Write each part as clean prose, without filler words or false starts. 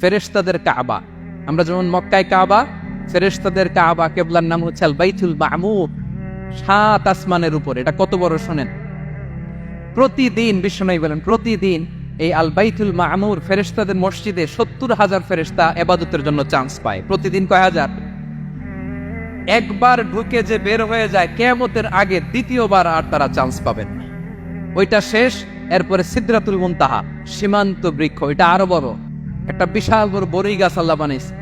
ফেরেশতাদের কাবা। আমরা যেমন মক্কায় কাবা, ফেরেশতাদের কাবা কিবলার নাম হচ্ছে আল বাইতুল মামুর। 7 আসমানের উপর। এটা কত বড় শোনেন। প্রতিদিন বিশ্বনবী বলেন, প্রতিদিন এই আল বাইতুল মামুর ফেরেশতাদের মসজিদে 70,000 ফেরেশতা ইবাদতের জন্য চান্স পায়। প্রতিদিন কয় হাজার? একবার ঢুকে যে বের হয়ে যায় কিয়ামতের আগে দ্বিতীয়বার আর তারা চান্স পাবেন না। ওইটা শেষ। এরপরে সিদরাতুল মুনতাহা, সীমান্ত বৃক্ষ, এটা আরো বড় একটা বিশাল বড় বড়ই গাছ আল্লাহ বানাইছে।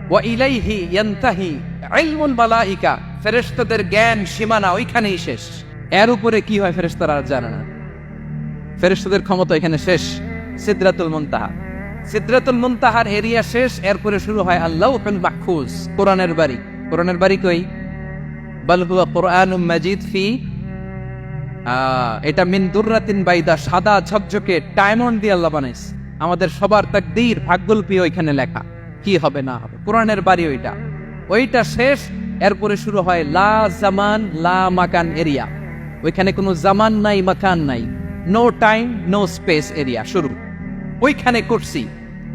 ওয়া ইলাইহি ইয়ানতাহি ইলমুল মালাইকা, ফেরেশতাদের জ্ঞান সীমানা ওইখানেই শেষ। এর উপরে কি হয় ফেরেশতারা আর জানে না। ফেরেশতাদের ক্ষমতা এখানে শেষ। সিদরাতুল মুনতাহা, সিদরাতুল মুনতাহার এরিয়া শেষ। এরপরে শুরু হয় আল্লাহুল মাহফুজ, কোরআনের বাড়ি। কোরআনের বাড়ি কই? বাল হুয়া কুরআনুম মাজিদ ফি, এটা মিন দুররাতিন বাইদা, সাদা ঝকঝকে ডায়মন্ড দিয়ে আল্লাহ বানাইছে। আমাদের সবার তাকদীর ভাগ্যলিপি ওইখানে লেখা, কি হবে না হবে। কোরআনের বাড়ি ওইটা, ওইটা শেষ। এরপরে শুরু হয় লা জামান লা মাকান এরিয়া। ওইখানে কোনো জামান নাই, মাকান নাই, no time no space area শুরু। ওইখানে কুরসি,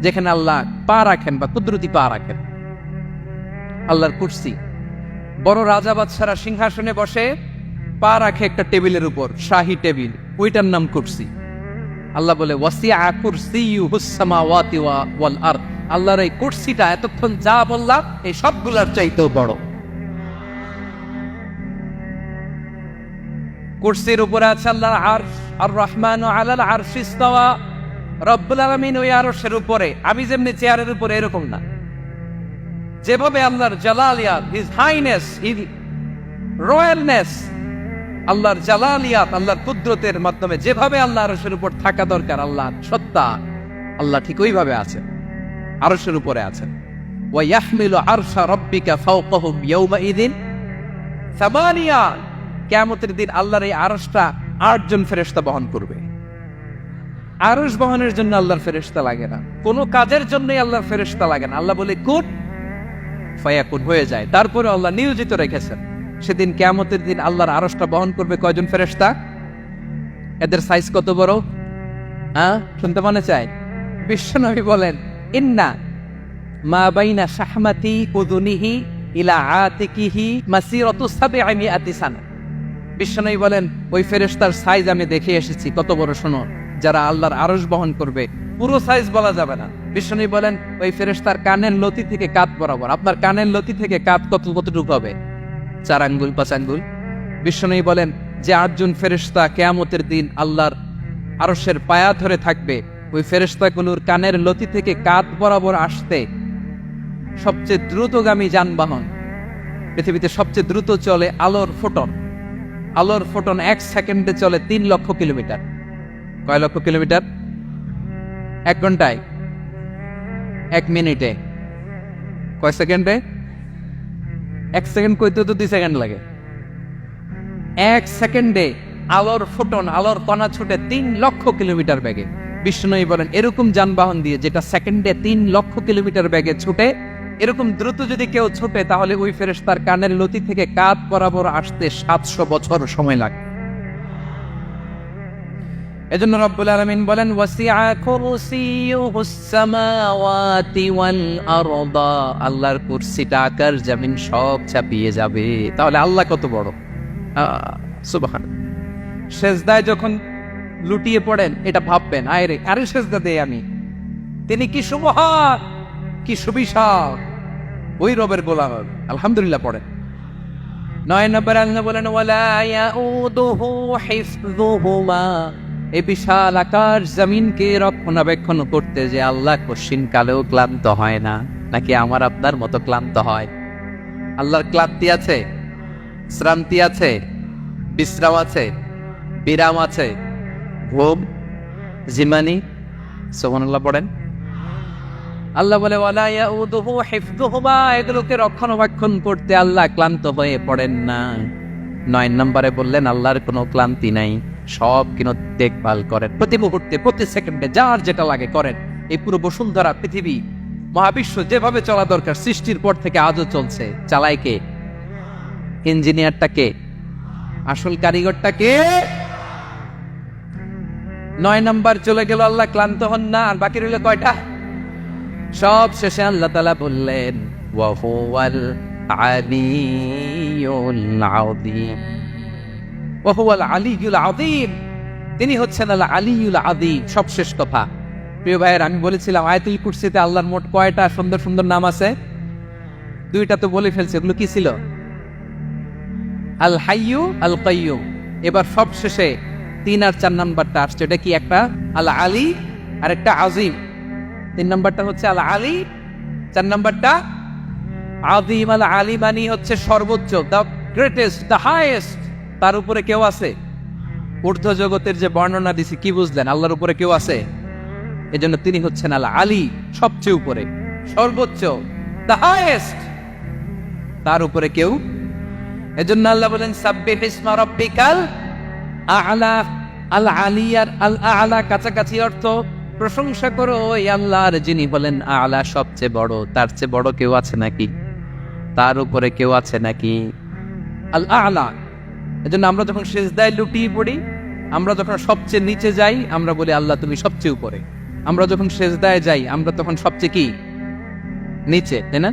যেখানে আল্লাহ পা রাখেন বা কুদরতি পা রাখেন, আল্লাহর কুরসি। বড় রাজা বাদশারা সিংহাসনে বসে পা রাখে একটা টেবিলের উপর, শাহী টেবিল, ওইটার নাম কুরসি। আল্লাহ বলে ওয়াসিআ কুরসিয়ুহুস সামাওয়াতি ওয়াল আরদ, আল্লাহর এই কুরসিটা এতক্ষণ যা বললাম এই সবগুলোর চাইতেও বড়। কুরসির উপরে আছে আল্লাহর আরশ, আর রহমানু আলাল আরশি ইস্তাওয়া, রব্বুল আলামিন ওই আরশের উপরে। আমি যেমনি চেয়ারের উপরে এরকম না, যেভাবে আল্লাহর জালালিয়াত, হিজ হাইনেস, হিজ রয়্যালনেস, আল্লাহর জালালিয়াত, আল্লাহর কুদরতের মাধ্যমে যেভাবে আল্লাহ আরশের উপর থাকা দরকার, আল্লাহর সত্তা, আল্লাহ ঠিক ওইভাবে আছেন, আরশের উপরে আছেন। ওয়া ইয়াহমিলু আরশা রাব্বিকা ফাওকাহুম ইয়াওমাইযিন সামানিয়া, কিয়ামতের দিন আল্লাহর এই আরশটা 8 জন ফেরেশতা বহন করবে। আরশ বহনের জন্য আল্লাহর ফেরেশতা লাগে না, কোনো কাজের জন্যই আল্লাহর ফেরেশতা লাগে না। আল্লাহ বলে কুন ফায়াকুন, হয়ে যায়। তারপরে আল্লাহ নিয়োজিত রেখেছেন। সেদিন কিয়ামতের দিন আল্লাহর আরশটা বহন করবে কয়জন ফেরেশতা? এদের সাইজ কত বড়? শুনতে মনে চায়? বিশ্বনবী বলেন ইন্না মা বাইনা শাহমাতি উযুনিহি ইলা আতিকিহি মাসিরাতু 700 সানা। বিশ্বনবী বলেন ওই ফেরেশতার সাইজ আমি দেখে এসেছি কত বড়। শোনো, যারা আল্লাহর আরশ বহন করবে, পুরো সাইজ বলা যাবে না। বিশ্বনবী বলেন ওই ফেরেশতার কানের লতি থেকে কাঁধ বরাবর। আপনার কানের লতি থেকে কাঁধ কতটুকু হবে? 4 আঙ্গুল 5 আঙ্গুল। বিশ্বনবী বলেন যে 8 জন ফেরেশতা কিয়ামতের দিন আল্লাহর আরশের পায়া ধরে থাকবে, ওই ফেরেশতাগুলোর কানের লতি থেকে কাঁধ বরাবর আসতে সবচেয়ে দ্রুতগামী যানবাহন, পৃথিবীতে সবচেয়ে দ্রুত চলে আলোর ফোটন। আলোর ফোটন 1 সেকেন্ডে চলে 3 লক্ষ কিলোমিটার। কয় লক্ষ কিলোমিটার? 1 ঘন্টায়? 1 মিনিটে? কয় সেকেন্ডে? 1 সেকেন্ড কইতে তো 2 সেকেন্ড লাগে। 1 সেকেন্ডে আলোর ফোটন, আলোর কণা ছুটে 3 লক্ষ কিলোমিটার বেগে। বিষ্ণুই বলেন এরকম যানবাহন দিয়ে যেটা সেকেন্ডে 3 লক্ষ কিলোমিটার বেগে ছুটে, এরকম দ্রুত যদি কেউ ছুটে তাহলে ওই ফেরেশতার কানের লতি থেকে কাঁধ বরাবর আসতে 700 বছর সময় লাগে। এজন্য রব্বুল আলামিন বলেন ওয়াসিআ কুরসিয়ুহুস সামাওয়াতি ওয়াল আরদা, আল্লাহর কুরসিটা আকাশ জমিন সব চাপিয়ে যাবে। তাহলে আল্লাহ কত বড়! সুবহানাল্লাহ। সেজদায় যখন লুটিয়ে পড়েন এটা ভাববেন, আরে সেজদা দেই আমি, তিনি কি সুবহান, কি সুবিশাল, ওই রবের গোলাম। আলহামদুলিল্লাহ পড়েন। 9 নম্বরে আল্লাহ বলেন ওয়ালা ইয়াউদুহু হিফযুহুমা, এই বিশাল আকাশ জমিনকে রক্ষণাবেক্ষণ করতে যে আল্লাহ কশিন কালেও ক্লান্ত হয় না। নাকি আমার আপনার মতো ক্লান্ত হয়? আল্লাহর ক্লান্তি আছে, শ্রান্তি আছে, বিশ্রাম আছে, বিরাম আছে, ঘুম, জিমানি? সুবহানাল্লাহ পড়েন। আল্লাহ বলে ওয়ালা ইয়াউদুহু হিফযুহুমা, এগুলোকে রক্ষণাবেক্ষণ করতে আল্লাহ ক্লান্ত হয়ে পড়েন না। 9 নম্বরে বললেন আল্লাহর কোনো ক্লান্তি নাই, সব কিনো দেখভাল করেন, প্রতি মুহূর্তে প্রতি সেকেন্ডে যার যেটা লাগে করেন। এই পুরো বসুন্ধরা, পৃথিবী, মহাবিশ্ব যেভাবে চলা দরকার সৃষ্টির পর থেকে আজও চলছে। চালায় কে? ইঞ্জিনিয়ারটা কে? আসল কারিগরটা কে? 9 নাম্বার চলে গেল, আল্লাহ ক্লান্ত হন না। আর বাকি রইল কয়টা? সব শেষে আল্লাহ তাআলা বললেন ওয়া হুয়াল আলিয়ুল আযীম, ওয়া হুয়াল আলিয়ুল আযীম, তিনি হচ্ছেন আল আলিয়ুল আযীম। সবশেষ কথা প্রিয় ভাইয়ের, আমি বলেছিলাম আয়াতুল কুরসিতে আল্লাহর মোট কয়টা সুন্দর সুন্দর নাম আছে? দুইটা তো বলে ফেলছে, এগুলো কি ছিল? আল হাইয়ু আল কাইয়ুম। এবার সবশেষে 3 আর 4 নাম্বারটা আসছে, এটা কি? একটা আল আলী আর একটা আজিম। 3 নাম্বারটা হচ্ছে আল আলী, 4 নাম্বারটা আযীম। আল আলী মানে হচ্ছে সর্বোচ্চ, দ্য গ্রেটেস্ট, দ্য হাইয়েস্ট। তার উপরে কেউ আছে? ঊর্ধ্ব জগতের যে বর্ণনা দিছি, কি বুঝলেন? আল্লাহর উপরে কেউ আছে? এজন্য তিনি হচ্ছেন আল আলী, সবচেয়ে উপরে, সর্বোচ্চ, দ্য হাইয়েস্ট। তার উপরে কেউ। এজন্য আল্লাহ বলেন সাব্বিহ ইসমা রাব্বিকাল আ'লা। আল আলিয়ার আল আ'লা কাছাকাছি অর্থ প্রশংসা করো ওই আল্লাহর যিনি বলেন আ'লা, সবচেয়ে বড়। তার চেয়ে বড় কেউ আছে নাকি? তার উপরে কেউ আছে নাকি? আল আ'লা। এজন্য আমরা যখন সিজদায় লুটিয়ে পড়ি, আমরা যখন সবচেয়ে নিচে যাই, আমরা বলি আল্লাহ তুমি সবচেয়ে উপরে। আমরা যখন সিজদায় যাই, আমরা তখন সবচেয়ে কি? নিচে, তাই না?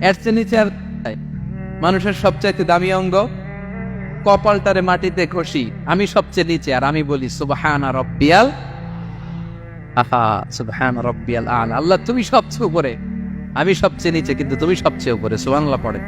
এর চেয়ে নিচে আর মানুষের সবচাইতে দামি অঙ্গ কপালটারে মাটিতে ঘষি, আমি সবচেয়ে নিচে, আর আমি বলি সুবহানা রাব্বিয়াল আহা, সুবহানা রাব্বিয়াল আ'লা। আল্লাহ তুমি সবচেয়ে উপরে, আমি সবচেয়ে নিচে, কিন্তু তুমি সবচেয়ে উপরে। সুবহানাল্লাহ পড়ে।